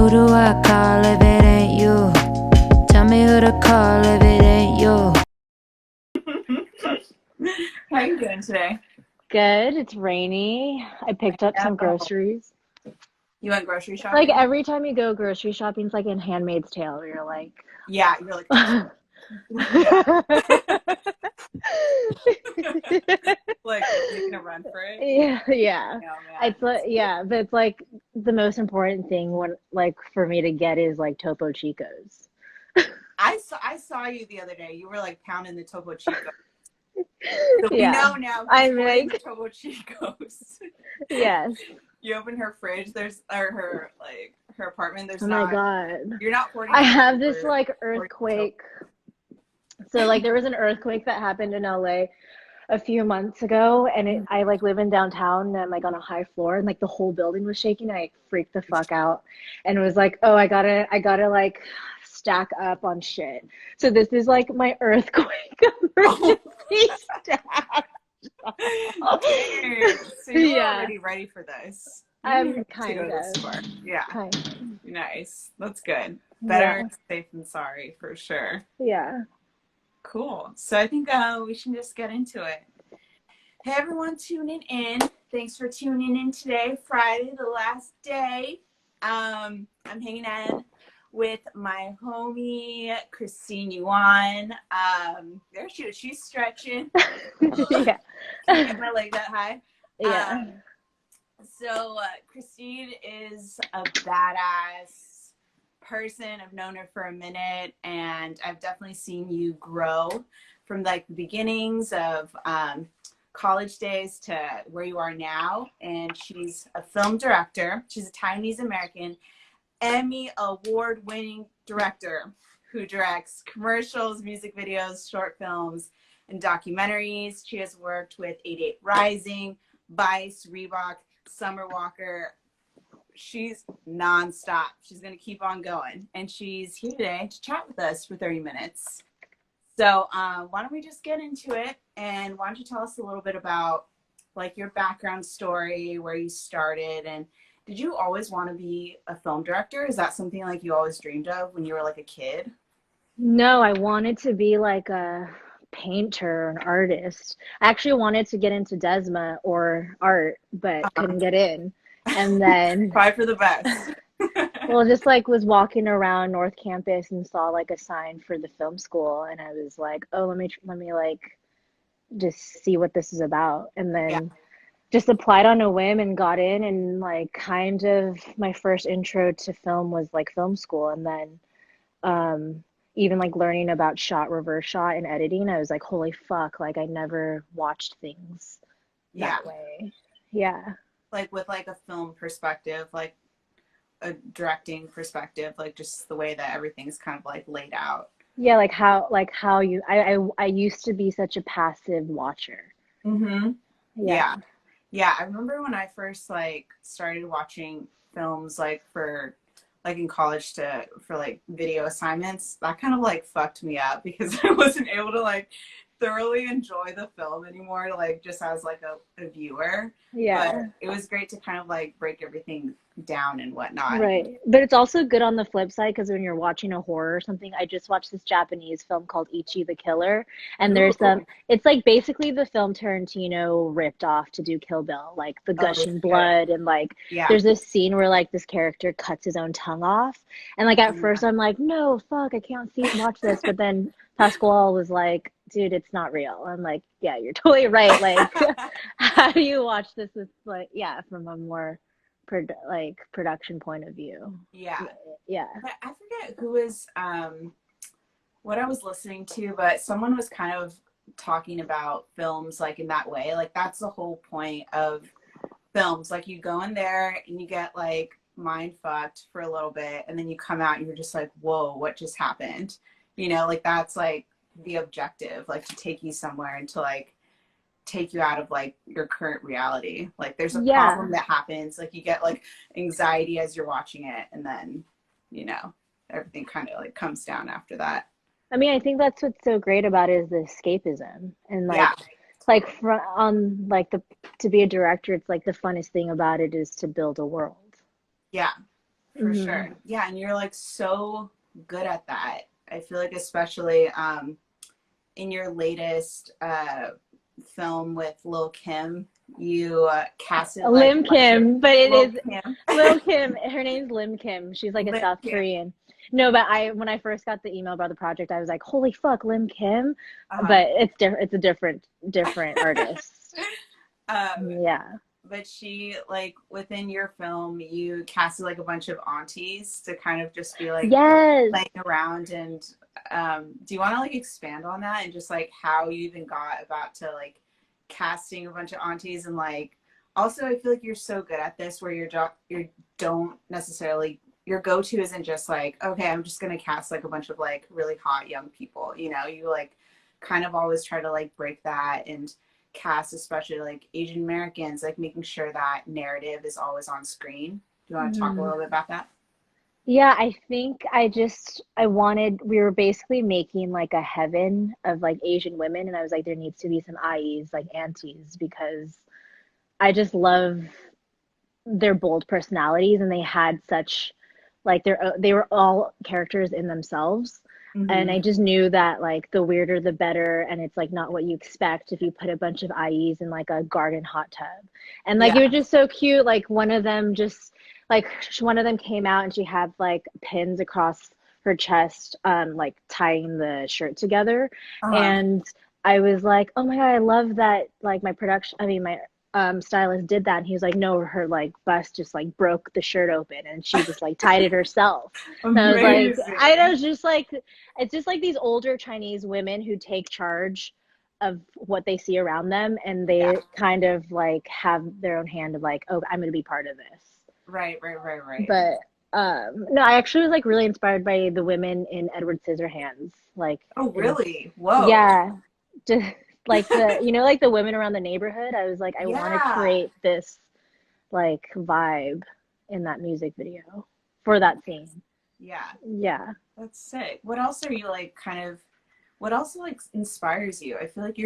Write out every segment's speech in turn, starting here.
Who do I call if it ain't you? Tell me who to call if it ain't you. How are you doing today? Good. It's rainy. I picked up some groceries. You went grocery shopping? Like every time you go grocery shopping, it's like in Handmaid's Tale, where you're like, yeah, you're like, like making a run for it. Yeah. Oh, It's like, yeah, but it's like the most important thing when like for me to get is like Topo Chicos. I saw you the other day. You were like pounding the Topo Chico. So we Yeah. know now I'm who's like, the Topo Chicos. yes. You open her fridge, her apartment, there's Oh not. my God. You're not 40. I have this like earthquake. So like there was an earthquake that happened in LA a few months ago, and I like live in downtown, and I'm like on a high floor, and like the whole building was shaking. I freaked the fuck out, and it was like, oh, I gotta like stack up on shit. So this is like my earthquake emergency stack. Okay. So you're already ready for this. I'm kind of. Yeah. Kind of. Nice. That's good. Better safe than sorry for sure. Yeah. Cool. So I think we should just get into it. Hey everyone tuning in. Thanks for tuning in today, Friday, the last day. I'm hanging out with my homie Christine Yuan. There she is. She's stretching. Yeah. Can you get my leg that high? Yeah. So Christine is a badass person. I've known her for a minute, and I've definitely seen you grow from like the beginnings of college days to where you are now. And she's a film director. She's a Taiwanese-American Emmy-award winning director who directs commercials, music videos, short films, and documentaries. She has worked with 88 Rising, Vice, Reebok, Summer Walker. She's nonstop. She's going to keep on going. And she's here today to chat with us for 30 minutes. So why don't we just get into it? And why don't you tell us a little bit about like your background story, where you started, and did you always want to be a film director? Is that something like you always dreamed of when you were like a kid? No, I wanted to be like a painter, an artist. I actually wanted to get into Desma or art, but couldn't get in. And then Probably for the best. well, just like was walking around North Campus and saw like a sign for the film school, and I was like, oh, let me like just see what this is about. And then just applied on a whim and got in, and like kind of my first intro to film was like film school. And then even like learning about shot, reverse shot, and editing, I was like, holy fuck, like I never watched things that way. Yeah. Like with like a film perspective, like a directing perspective, like just the way that everything's kind of like laid out. Yeah, like how you I used to be such a passive watcher. Mm-hmm. Yeah. I remember when I first like started watching films like for like in college for like video assignments, that kind of like fucked me up because I wasn't able to like thoroughly enjoy the film anymore, like just as like a viewer. Yeah. But it was great to kind of like break everything down and whatnot. Right. But it's also good on the flip side, because when you're watching a horror or something, I just watched this Japanese film called Ichi the Killer, and there's it's like basically the film Tarantino ripped off to do Kill Bill, like the gushing blood, and like there's this scene where like this character cuts his own tongue off, and like at first I'm like, no, fuck, I can't watch this, but then Pasquale was like, dude, it's not real. I'm like, yeah, you're totally right. Like, how do you watch this with like, from a more production point of view? Yeah. But I forget who was what I was listening to, but someone was kind of talking about films like in that way. Like that's the whole point of films. Like you go in there and you get like mind fucked for a little bit, and then you come out and you're just like, whoa, what just happened? You know, like that's like the objective, like to take you somewhere and to like take you out of like your current reality. Like there's a problem that happens, like you get like anxiety as you're watching it, and then you know everything kind of like comes down after that. I mean, I think that's what's so great about it, is the escapism, and like to be a director, it's like the funnest thing about it is to build a world. Yeah, For sure. Yeah, and you're like so good at that. I feel like especially in your latest film with Lil Kim, you casted like Lim Kim, but it Lil is Kim. Lil Kim. Her name's Lim Kim. She's like a Lil South Kim. Korean. No, but when I first got the email about the project, I was like, holy fuck, Lim Kim. But it's different. It's a different artist. Yeah. But she, like, within your film, you casted like a bunch of aunties to kind of just be like playing around. And do you want to like expand on that and just like how you even got about to like casting a bunch of aunties? And like also I feel like you're so good at this where you don't necessarily, your go-to isn't just like, okay, I'm just gonna cast like a bunch of like really hot young people, you know, you like kind of always try to like break that and cast especially like Asian Americans, like making sure that narrative is always on screen. Do you want to talk a little bit about that? Yeah, I think we were basically making like a heaven of like Asian women, and I was like, there needs to be some IEs, like aunties, because I just love their bold personalities, and they had such like they were all characters in themselves. And I just knew that like the weirder the better, and it's like not what you expect if you put a bunch of IEs in like a garden hot tub. And like it was just so cute. Like one of them came out and she had like pins across her chest, like tying the shirt together. And I was like, oh my God, I love that. Like my stylist did that, and he was like, no, her like bust just like broke the shirt open and she just like tied it herself. And I was like, I was just like, it's just like these older Chinese women who take charge of what they see around them, and they kind of like have their own hand of like, oh, I'm gonna be part of this. Right. But no, I actually was like really inspired by the women in Edward Scissorhands. Like, oh really? Whoa. Yeah, just like like the women around the neighborhood. I was like, I want to create this like vibe in that music video for that scene. Yeah, that's sick. What else are you like what else like inspires you? I feel like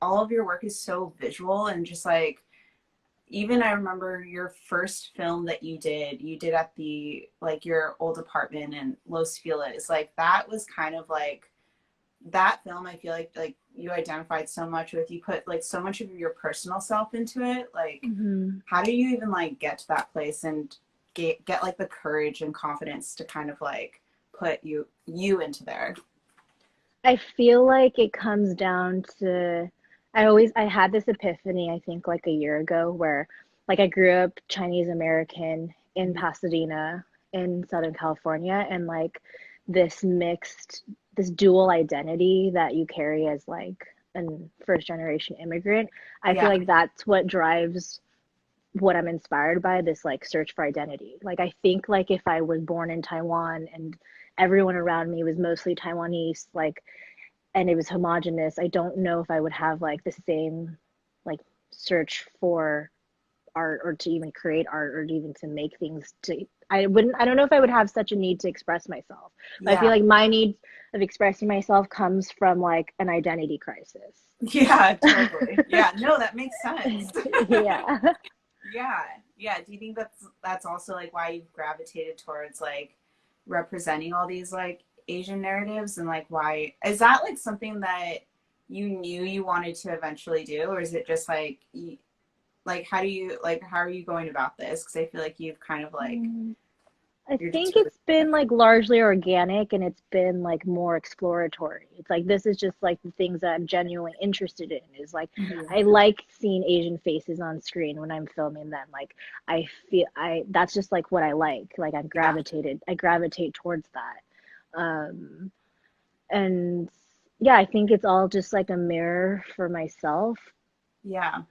all of your work is so visual, and just like, even I remember your first film that you did at the like your old apartment in Los Feliz. Like that was kind of like, that film, I feel like you identified so much with, you put like so much of your personal self into it. Like how do you even like get to that place and get like the courage and confidence to kind of like put you into there? I feel like it comes down to, I had this epiphany, I think like a year ago, where like I grew up Chinese-American in Pasadena in Southern California, and like this dual identity that you carry as like a first generation immigrant. I feel like that's what drives what I'm inspired by, this like search for identity. Like I think like if I was born in Taiwan and everyone around me was mostly Taiwanese, like, and it was homogenous, I don't know if I would have like the same like search for art, or to even create art, or even to make things. I don't know if I would have such a need to express myself. But I feel like my need of expressing myself comes from like an identity crisis. Yeah, totally. Yeah, no, that makes sense. Yeah. Do you think that's also like why you've gravitated towards like representing all these like Asian narratives, and like why is that like something that you knew you wanted to eventually do, or is it just like how are you going about this? Because I feel like you've kind of like, I think it's been like largely organic, and it's been like more exploratory. It's like, this is just like the things that I'm genuinely interested in, is like I like seeing Asian faces on screen when I'm filming them. Like I feel that's just like what I like I gravitate towards that. And yeah, I think it's all just like a mirror for myself. Yeah.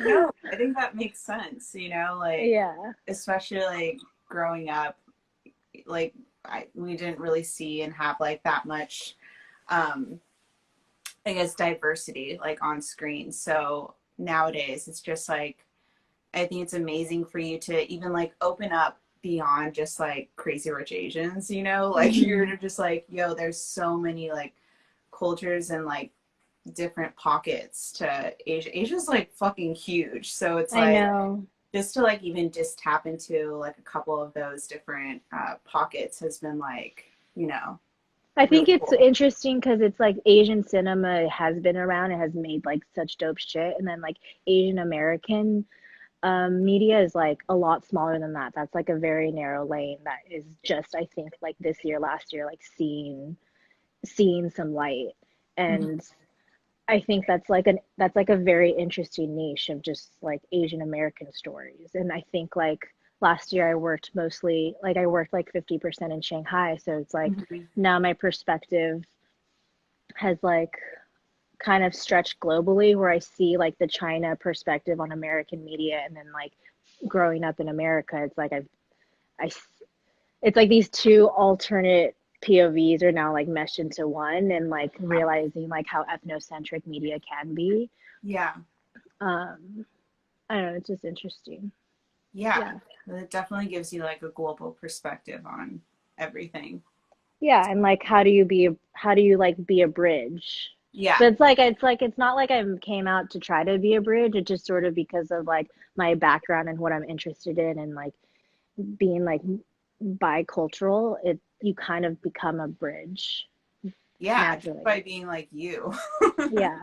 No, I think that makes sense, like, especially like growing up, like we didn't really see and have like that much I guess diversity like on screen. So nowadays it's just like, I think it's amazing for you to even like open up beyond just like Crazy Rich Asians, like you're just like, yo, there's so many like cultures and like different pockets to Asia. Asia's like fucking huge. So it's like, I know. just to like even just tap into like a couple of those different pockets has been like, you know, I really think it's cool. interesting because it's like Asian cinema has been around. It has made like such dope shit, and then like Asian American media is like a lot smaller than that. That's like a very narrow lane that is just, I think, like this year, last year, like seeing some light. Mhm. And I think that's like a very interesting niche of just like Asian American stories. And I think like last year I worked mostly like I worked like 50% in Shanghai. So it's like Mhm. now my perspective has like kind of stretched globally where I see like the China perspective on American media, and then like growing up in America, it's like I it's like these two alternate POVs are now like meshed into one, and like realizing like how ethnocentric media can be. Yeah. Um, I don't know, it's just interesting. Yeah. Yeah. It definitely gives you like a global perspective on everything. Yeah, and like how do you like be a bridge? Yeah. But it's not like I came out to try to be a bridge. It's just sort of because of like my background and what I'm interested in, and like being like bicultural, it you kind of become a bridge Yeah. Just by naturally. being like you. Yeah.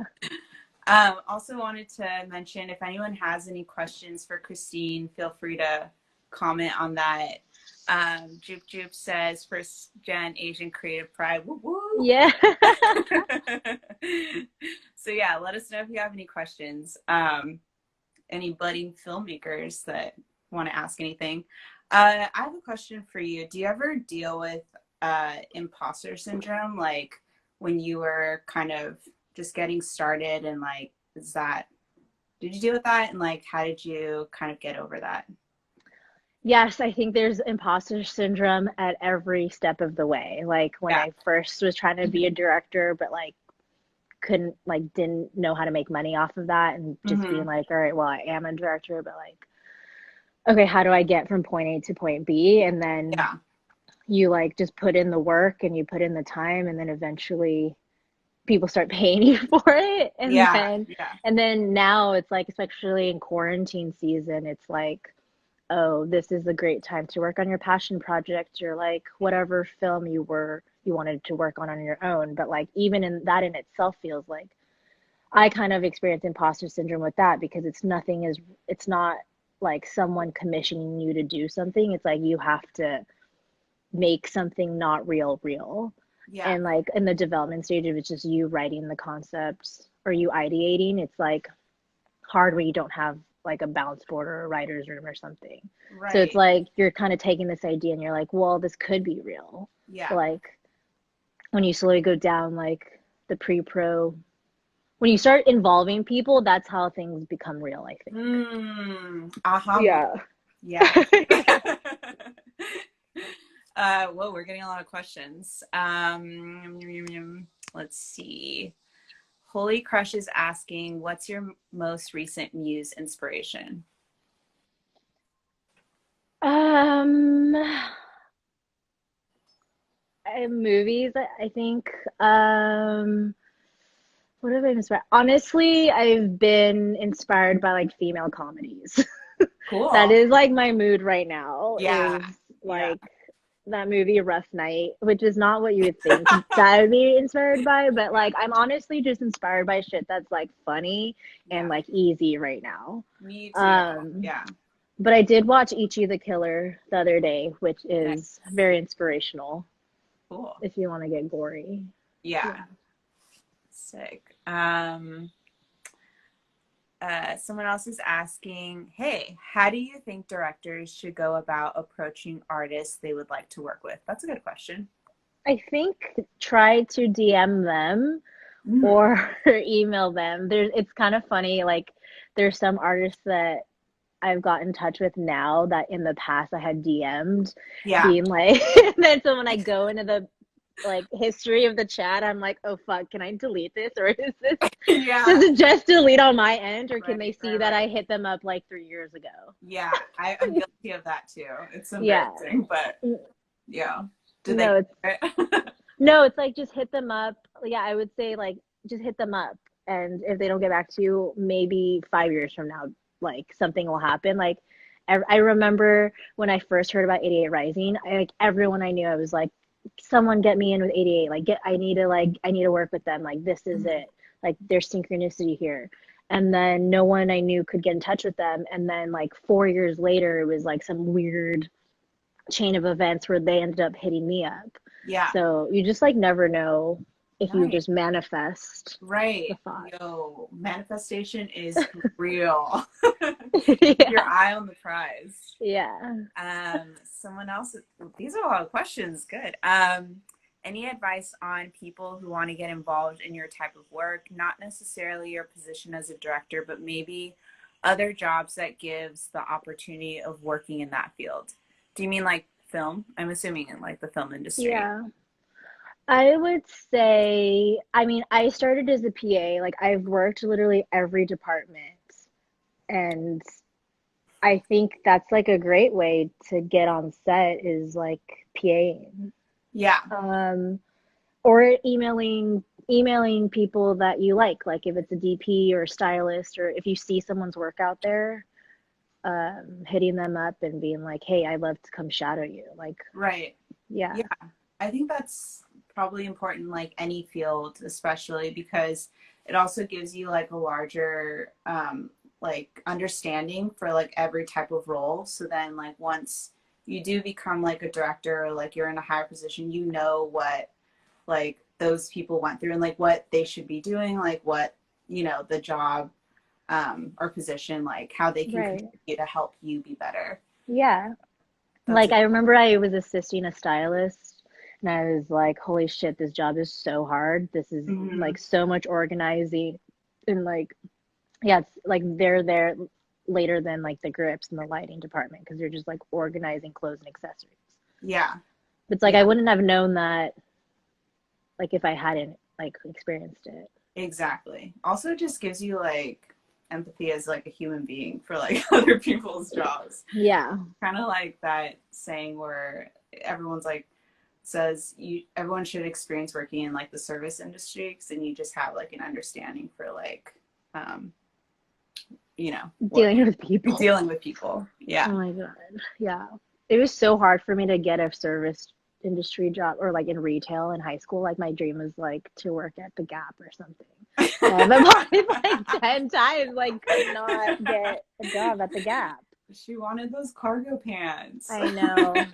Also wanted to mention if anyone has any questions for Christine, feel free to comment on that. Jupe Jupe says first gen Asian creative pride. Woo woo. Yeah. So yeah, let us know if you have any questions. Any budding filmmakers that want to ask anything. I have a question for you. Do you ever deal with imposter syndrome, like when you were kind of just getting started, and like, did you deal with that, and like how did you kind of get over that? Yes, I think there's imposter syndrome at every step of the way. Like when Yeah. I first was trying to be a director, but like couldn't like didn't know how to make money off of that, and just being Mm-hmm. like, all right, well, I am a director, but like, okay, how do I get from point A to point B? And then Yeah. you like just put in the work and you put in the time, and then eventually people start paying you for it. Yeah. Yeah. And then now it's like, especially in quarantine season, it's like, oh, this is a great time to work on your passion project, or like whatever film you wanted to work on your own. But like even in that in itself feels like I kind of experience imposter syndrome with that, because it's not like someone commissioning you to do something. It's like you have to make something not real. Yeah. And like in the development stage, if it's just you writing the concepts or you ideating, it's like hard when you don't have like a bounce board or a writer's room or something. So it's Right. like you're kind of taking this idea and you're like, well, this could be real. But Yeah. like when you slowly go down like the pre-pro, when you start involving people, that's how things become real, I think. Aha. Yeah. Yeah. Whoa, we're getting a lot of questions. Let's see. Holy Crush is asking, what's your most recent muse inspiration? Um, movies, I think. What have I been inspired? Honestly, I've been inspired by like female comedies. That Cool. is like my mood right now, Yeah. is Yeah. like that movie Rough Night, which is not what you would think that I'd be inspired by, but like I'm honestly just inspired by shit that's like funny and Yeah. like easy right now. Me too. Um, Yeah. but I did watch Ichi the Killer the other day, which Nice. is very inspirational Cool. if you want to get gory. Yeah. Yeah. Sick. Someone else is asking, hey, how do you think directors should go about approaching artists they would like to work with? That's a good question. I think try to DM them Mm. or email them. It's kind of funny, like there's some artists that I've got in touch with now that in the past I had DM'd, Yeah. being like, and then so when I go into the like history of the chat, I'm like, oh fuck, can I delete this, or Yeah. does it just delete on my end, or can they Right, see right, that right. I hit them up like 3 years ago? Yeah, I'm guilty of that too. It's Yeah. embarrassing, but yeah. Did they No, it's get it? no, it's like just hit them up. Yeah, I would say like just hit them up, and if they don't get back to you, maybe 5 years from now, like something will happen. Like I remember when I first heard about 88 Rising, like everyone I knew, I was like, someone get me in with 88. I need to work with them. Like this is it. Like there's synchronicity here. And then no one I knew could get in touch with them. And then like 4 years later, it was like some weird chain of events where they ended up hitting me up. Yeah. So you just like never know if you Right. just manifest Right. the thought. Yo, manifestation is real. Yeah. Your eye on the prize. Yeah. Someone else, these are a lot of questions. Good. Any advice on people who want to get involved in your type of work, not necessarily your position as a director, but maybe other jobs that gives the opportunity of working in that field? Do you mean like film? I'm assuming in like the film industry. Yeah. I would say, I mean, I started as a PA. Like I've worked literally every department. And I think that's like a great way to get on set is like PAing. Yeah. Or emailing people that you like if it's a DP or a stylist, or if you see someone's work out there, hitting them up and being like, hey, I'd love to come shadow you. Like, Right. yeah. Yeah. I think that's probably important, like any field, especially because it also gives you like a larger, like understanding for like every type of role. So then like once you do become like a director or like you're in a higher position, you know what like those people went through and like what they should be doing, like what, you know, the job or position, like how they can Right. contribute to help you be better. Yeah. That's I remember I was assisting a stylist and I was like, holy shit, this job is so hard. This is like so much organizing and like, yeah, it's like they're there later than like the grips and the lighting department because they're just like organizing clothes and accessories. Yeah. It's like Yeah. I wouldn't have known that like if I hadn't like experienced it. Exactly. Also just gives you like empathy as like a human being for like other people's jobs. Yeah. Kind of like that saying where everyone's like says everyone should experience working in like the service industry because then you just have like an understanding for like you know, Dealing with people. Yeah. Oh my God. Yeah. It was so hard for me to get a service industry job or like in retail in high school. Like my dream was like to work at the Gap or something. And I've applied like 10 times, like could not get a job at the Gap. She wanted those cargo pants. I know.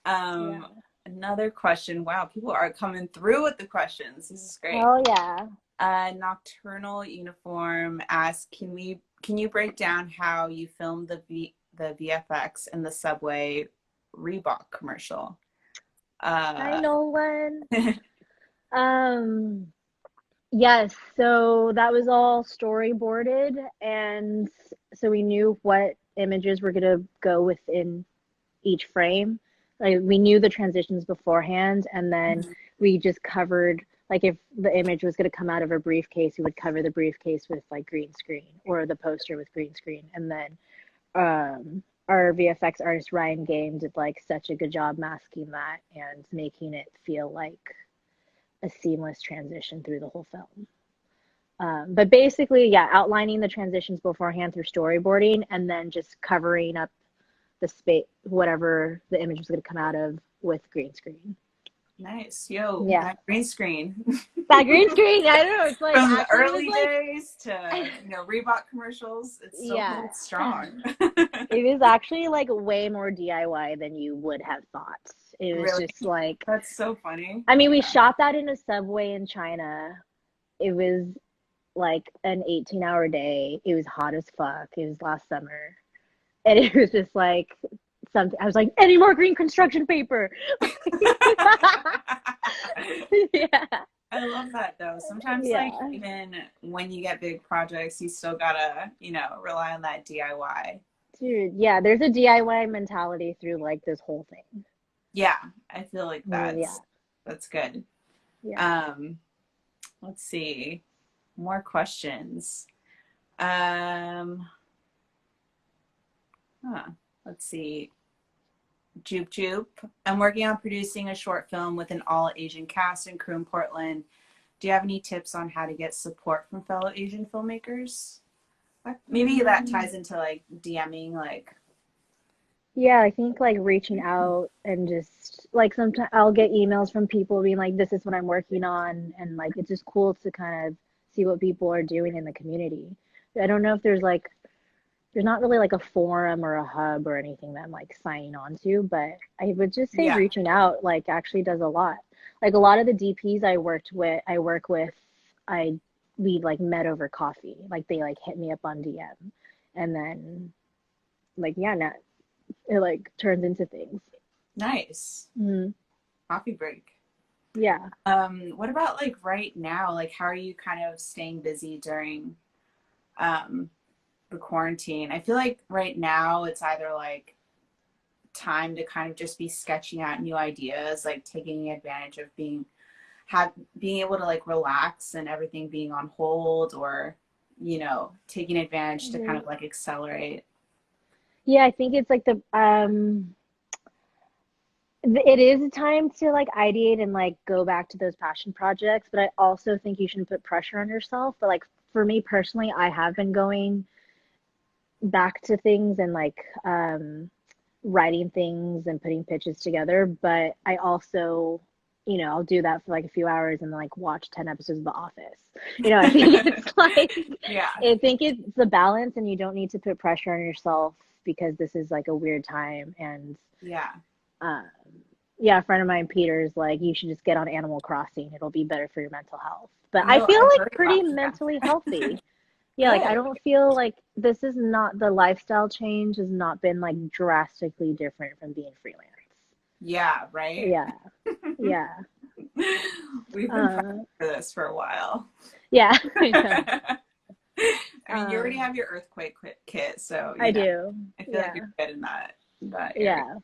Yeah. Another question. Wow, people are coming through with the questions. This is great. Oh yeah. Nocturnal Uniform asks, can you break down how you filmed the VFX in the Subway Reebok commercial? I know one. Yes, so that was all storyboarded, and so we knew what images were gonna go within each frame. Like we knew the transitions beforehand, and then we just covered, like if the image was gonna come out of a briefcase, we would cover the briefcase with like green screen or the poster with green screen. And then our VFX artist Ryan Game did like such a good job masking that and making it feel like a seamless transition through the whole film. But basically, yeah, outlining the transitions beforehand through storyboarding and then just covering up the space, whatever the image was going to come out of with green screen. Nice. Yo, Yeah. that green screen. That green screen, I don't know, it's like From the actually early was, like, days to, you know, Reebok commercials, it's so Yeah. strong. It was actually like way more DIY than you would have thought. It was Really? just like, That's so funny. I mean, we shot that in a subway in China. It was like an 18-hour day. It was hot as fuck. It was last summer. And it was just like something, I was like, any more green construction paper? Yeah. I love that though. Sometimes Yeah. like even when you get big projects, you still gotta, you know, rely on that DIY. Dude, yeah, there's a DIY mentality through like this whole thing. Yeah, I feel like Yeah. that's good. Yeah. Let's see. More questions. Let's see. Joop Joop. I'm working on producing a short film with an all Asian cast and crew in Portland. Do you have any tips on how to get support from fellow Asian filmmakers? Maybe that ties into like DMing, like, Yeah, I think like reaching out and just like sometimes I'll get emails from people being like, this is what I'm working on. And like, it's just cool to kind of see what people are doing in the community. I don't know if there's not really like a forum or a hub or anything that I'm like signing on to, but I would just say yeah. reaching out like actually does a lot. Like a lot of the DPs I work with, I we like met over coffee. Like they like hit me up on DM, and then like yeah, now it like turns into things. Nice. Hmm. Coffee break. Yeah. What about like right now? Like, how are you kind of staying busy during the quarantine? I feel like right now it's either like time to kind of just be sketching out new ideas, like taking advantage of being able to like relax and everything being on hold, or taking advantage to kind of like accelerate. Yeah, I think it's like it is a time to like ideate and like go back to those passion projects, but I also think you shouldn't put pressure on yourself. But like for me personally, I have been going back to things and like writing things and putting pitches together, but I also I'll do that for like a few hours and then like watch 10 episodes of The Office. I think it's like Yeah. I think it's the balance, and you don't need to put pressure on yourself because this is like a weird time. And Yeah. um yeah, a friend of mine, Peter's like, you should just get on Animal Crossing. It'll be better for your mental health. But I No, feel I've like heard pretty about that. mentally healthy. Yeah, like I Good. don't feel like this is not the lifestyle change has not been like drastically different from being freelance. Yeah, right. Yeah, yeah, We've been uh, prepping for this for a while. yeah. I know. I mean, you already have your earthquake kit, so I do. I feel like Yeah, you're good in that area.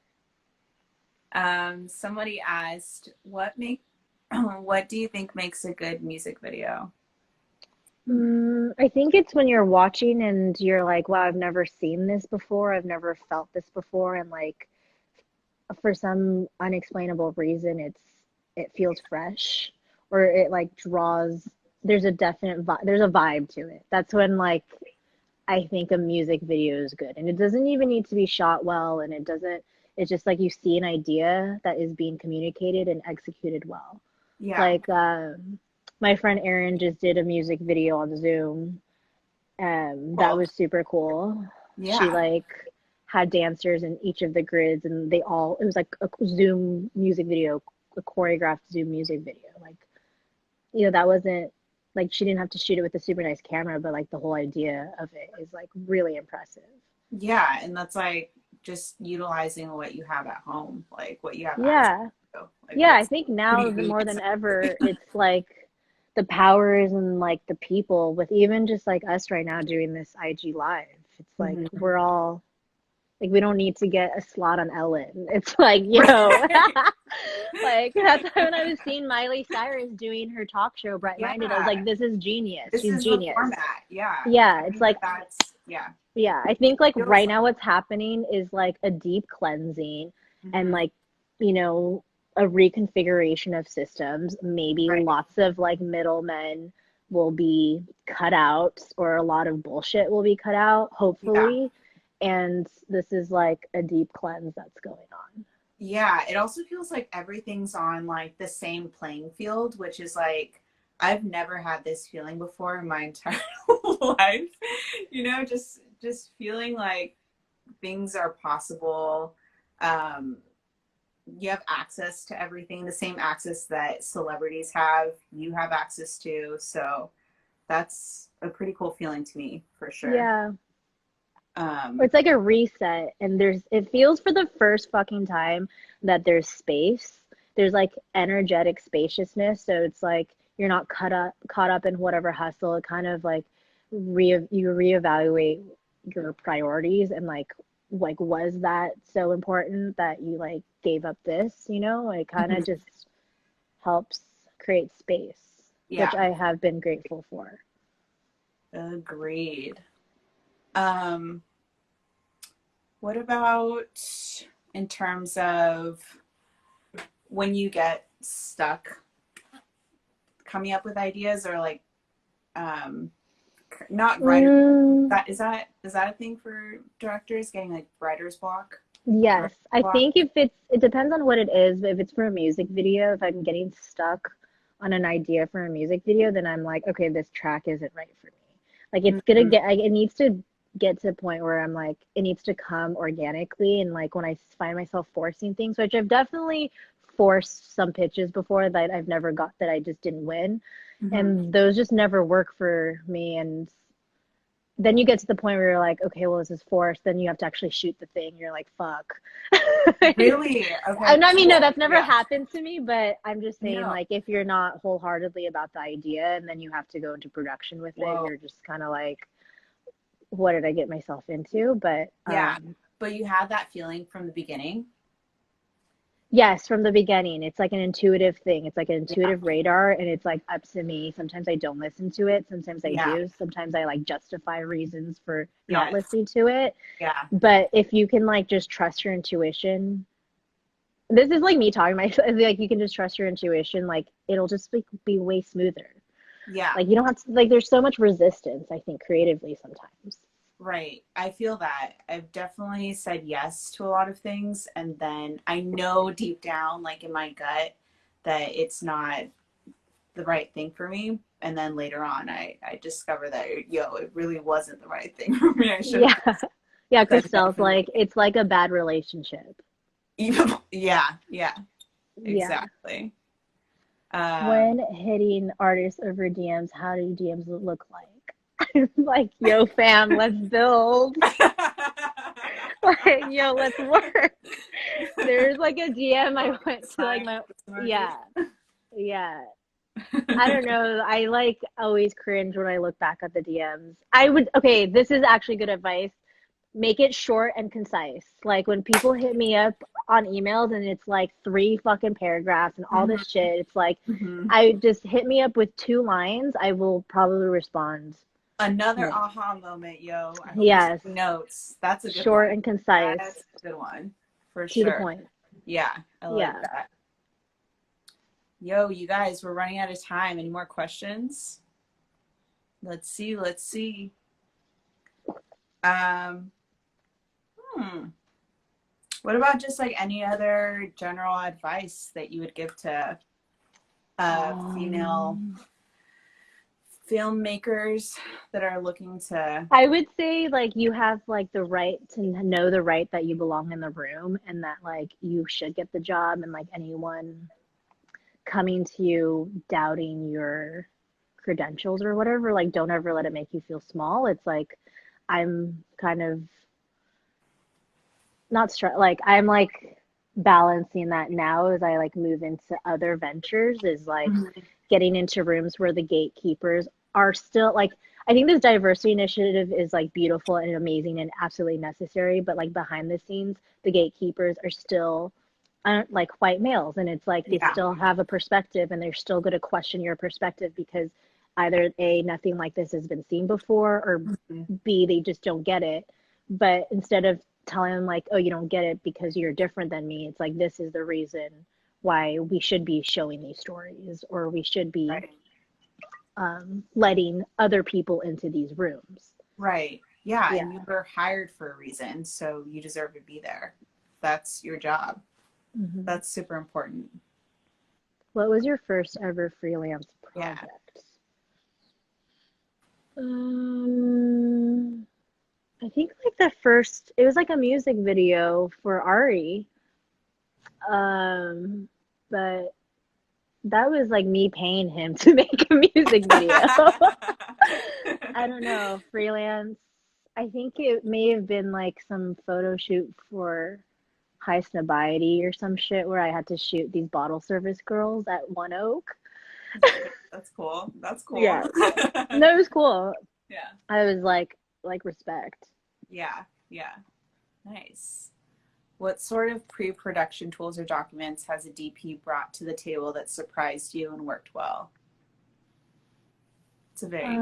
yeah. Somebody asked, what do you think makes a good music video? I think it's when you're watching and you're like, wow, I've never seen this before. I've never felt this before, and like for some unexplainable reason, it feels fresh, or it like draws. There's a definite there's a vibe to it. That's when like I think a music video is good. And it doesn't even need to be shot well, and it's just like you see an idea that is being communicated and executed well. Yeah. Like my friend Erin just did a music video on Zoom. That Cool. was super cool. She Yeah. like had dancers in each of the grids, and it was like a Zoom music video, a choreographed Zoom music video. Like, that wasn't like she didn't have to shoot it with a super nice camera, but like the whole idea of it is like really impressive. Yeah, and that's like just utilizing what you have at home, like what you have access Yeah. to. Like Yeah, I that's think now pretty more than amazing. ever, it's like the powers and like the people with even just like us right now doing this IG live. It's like Mhm. we're all like we don't need to get a slot on Ellen. It's like, Right. like that's why when I was seeing Miley Cyrus doing her talk show, Bright Minded, I was Yeah, like, this is genius. this She's is the genius. format. Yeah, Yeah, I it's think like that's yeah. yeah, I think like Feels right like now what's happening is like a deep cleansing and mhm. like, you know, a reconfiguration of systems. Maybe Right. lots of like middlemen will be cut out, or a lot of bullshit will be cut out, Yeah. hopefully. And this is like a deep cleanse that's going on. Yeah, it also feels like everything's on like the same playing field, which is like I've never had this feeling before in my entire life. Just feeling like things are possible. Um, you have access to everything, the same access that celebrities have, you have access to. So that's a pretty cool feeling to me for sure. Yeah. Um, It's like a reset, and it feels for the first fucking time that there's space. There's like energetic spaciousness, so it's like you're not caught up in whatever hustle. It kind of like you reevaluate your priorities, and like was that so important that you like gave up this, It kind of just helps create space, which yeah, I have been grateful for. agreed. Um, what about in terms of when you get stuck coming up with ideas, or like um, Not writer's Mm, that is that a thing for directors getting like writer's block? yes, Director's I block? think if it depends on what it is, but if it's for a music video, if I'm getting stuck on an idea for a music video, then I'm like, okay, this track isn't right for me. Like it's gonna Mhm. get, like, it needs to get to a point where I'm like, it needs to come organically, and like when I find myself forcing things, which I've definitely forced some pitches before that I've never got, that I just didn't win, Mhm. and those just never work for me. And then you get to the point where you're like, okay, well, this is forced. Then you have to actually shoot the thing. You're like, fuck. Really? Okay, I mean, no, cool. that's never Yeah. happened to me, but I'm just saying, No. like, if you're not wholeheartedly about the idea and then you have to go into production with it, Whoa. you're just kind of like, what did I get myself into? But Yeah. But you had that feeling from the beginning? yes, from the beginning, it's like an intuitive thing. It's like an Yeah. intuitive radar, and it's like up to me. Sometimes I don't listen to it. Sometimes I Yeah. do. Sometimes I like justify reasons for not Yes. listening to it. Yeah. But if you can like just trust your intuition, this is like me talking myself, like you can just trust your intuition, like it'll just be way smoother. Yeah. Like you don't have to, like there's so much resistance, I think, creatively sometimes. Right. I feel that. I've definitely said yes to a lot of things, and then I know deep down, like in my gut, that it's not the right thing for me. And then later on, I discover that, it really wasn't the right thing for me. I should have Yeah. Yeah, said Christelle's definitely. like, it's like a bad relationship. Yeah. Yeah. Yeah. Exactly. Um, When hitting artists over DMs, how do DMs look like? Like, yo, fam, let's build. Like, yo, let's work. There's like a DM I went to, like my, yeah, yeah. I don't know. I like always cringe when I look back at the DMs. Okay, this is actually good advice. Make it short and concise. Like when people hit me up on emails and it's like 3 fucking paragraphs and all Mhm. this shit, it's like, Mhm. I just hit me up with 2 lines. I will probably respond. Another Yeah. aha moment, yo. I hope you're Yes. taking notes. That's a good Short one. and concise, That's a good one for to the sure. point. Yeah, I like Yeah. that. Yo, you guys, we're running out of time. Any more questions? Let's see. Let's see. Um, what about just like any other general advice that you would give to female Um, filmmakers that are looking to? I would say like you have like the right to know the right that you belong in the room, and that like you should get the job, and like anyone coming to you doubting your credentials or whatever, like don't ever let it make you feel small. It's like I'm kind of not like I'm like balancing that now as I like move into other ventures, is like Mhm. getting into rooms where the gatekeepers are still like, I think this diversity initiative is like beautiful and amazing and absolutely necessary, but like behind the scenes the gatekeepers are still like white males, and it's like they Yeah. still have a perspective and they're still going to question your perspective because either A, nothing like this has been seen before, or Mhm. B, they just don't get it. But instead of telling them like, oh, you don't get it because you're different than me, it's like, this is the reason why we should be showing these stories, or we should be Right. letting other people into these rooms. Right. Yeah. Yeah. And you were hired for a reason, so you deserve to be there. That's your job. Mm-hmm. That's super important. What was your first ever freelance Yeah. project? I think like the first, it was like a music video for Ari. But that was like me paying him to make a music video. I don't know, freelance. I think it may have been like some photo shoot for HEYSISWORLD or some shit where I had to shoot these bottle service girls at One Oak. That's cool. That's cool. Yeah. No, it was cool. Yeah. I was like respect. Yeah. Yeah. Nice. What sort of pre-production tools or documents has a DP brought to the table that surprised you and worked well? It's a very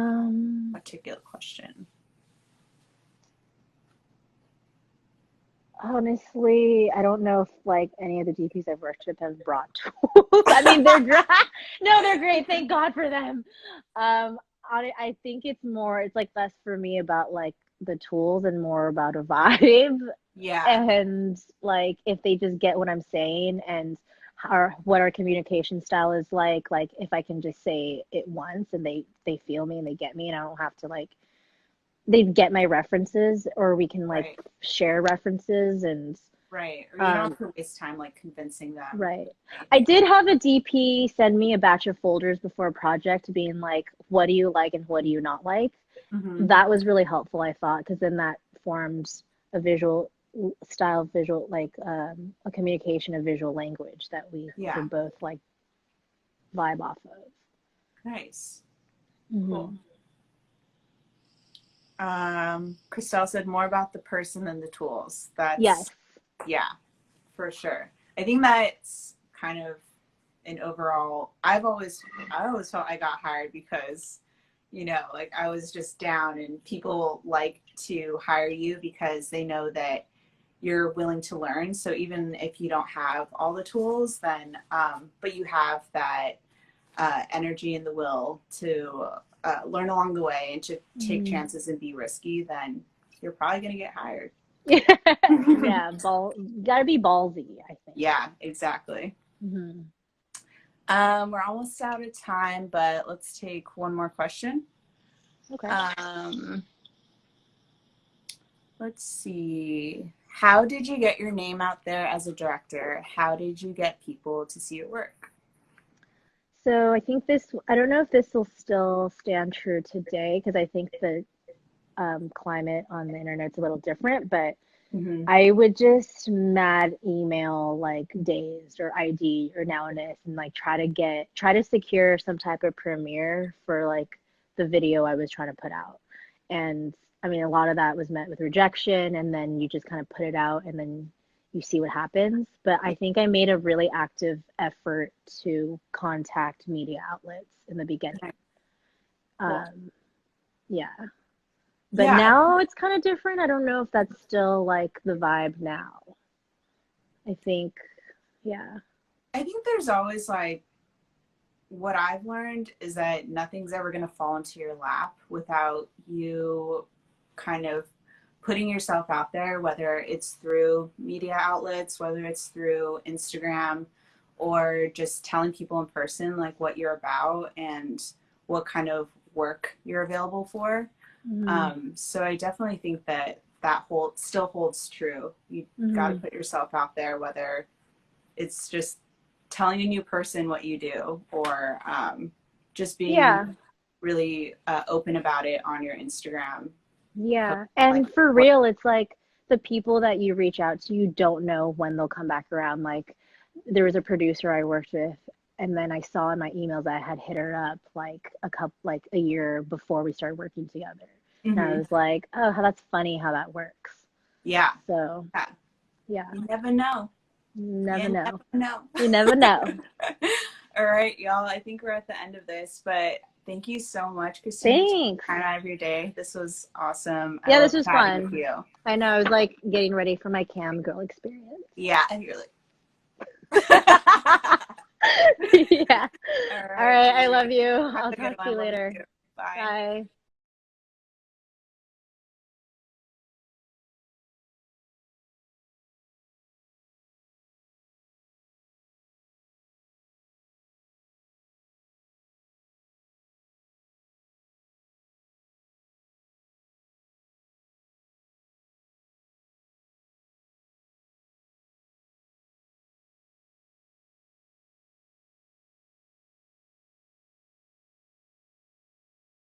articulate question. Honestly, I don't know if like any of the DPs I've worked with have brought tools. I mean, they're great. No, they're great. Thank God for them. I think it's like less for me about like the tools and more about a vibe. Yeah. And like if they just get what I'm saying and what our communication style is like if I can just say it once and they feel me and they get me and I don't have to like they get my references or we can like Right. share references and Right. Or you don't have to waste time like convincing them. right. I did have a DP send me a batch of folders before a project being like, what do you like and what do you not like? Mm-hmm. That was really helpful, I thought, because then that forms a visual style, visual, like a communication of visual language that we could both like vibe off of. Nice. Mm-hmm. Cool. Christelle said more about the person than the tools. That's yes. Yeah, for sure. I think that's kind of an overall, I always felt I got hired because, you know, like I was just down and people like to hire you because they know that you're willing to learn. So even if you don't have all the tools, then, but you have that energy and the will to learn along the way and to take chances and be risky, then you're probably going to get hired. Yeah, gotta be ballsy, I think. Yeah, exactly. Mm-hmm. We're almost out of time, but let's take one more question. Okay. Let's see. How did you get your name out there as a director? How did you get people to see your work? So I think I don't know if this will still stand true today because I think the climate on the internet's a little different, but I would just mad email like Dazed or ID or Nowness and like try to secure some type of premiere for like the video I was trying to put out. And I mean, a lot of that was met with rejection, and then you just kind of put it out and then you see what happens. But I think I made a really active effort to contact media outlets in the beginning. Yeah. But now it's kind of different. I don't know if that's still like the vibe now. I think, yeah. I think there's always like, what I've learned is that nothing's ever going to fall into your lap without you kind of putting yourself out there, whether it's through media outlets, whether it's through Instagram, or just telling people in person like what you're about and what kind of work you're available for. So I definitely think that still holds true. You got to put yourself out there, whether it's just telling a new person what you do or just being really open about it on your Instagram. Yeah. And like, for real, it's like the people that you reach out to, you don't know when they'll come back around. Like there was a producer I worked with, and then I saw in my emails that I had hit her up like a year before we started working together. And I was like, oh, that's funny how that works. Yeah. So, yeah. You never know. Never know. No. You never know. All right, y'all. I think we're at the end of this, but thank you so much, Christine. Thanks. Time out of your day. This was awesome. Yeah, this was fun. With you. I know. I was like getting ready for my cam girl experience. Yeah, and you're like. Yeah. All right. I love you. I'll talk to you later. Bye. Bye.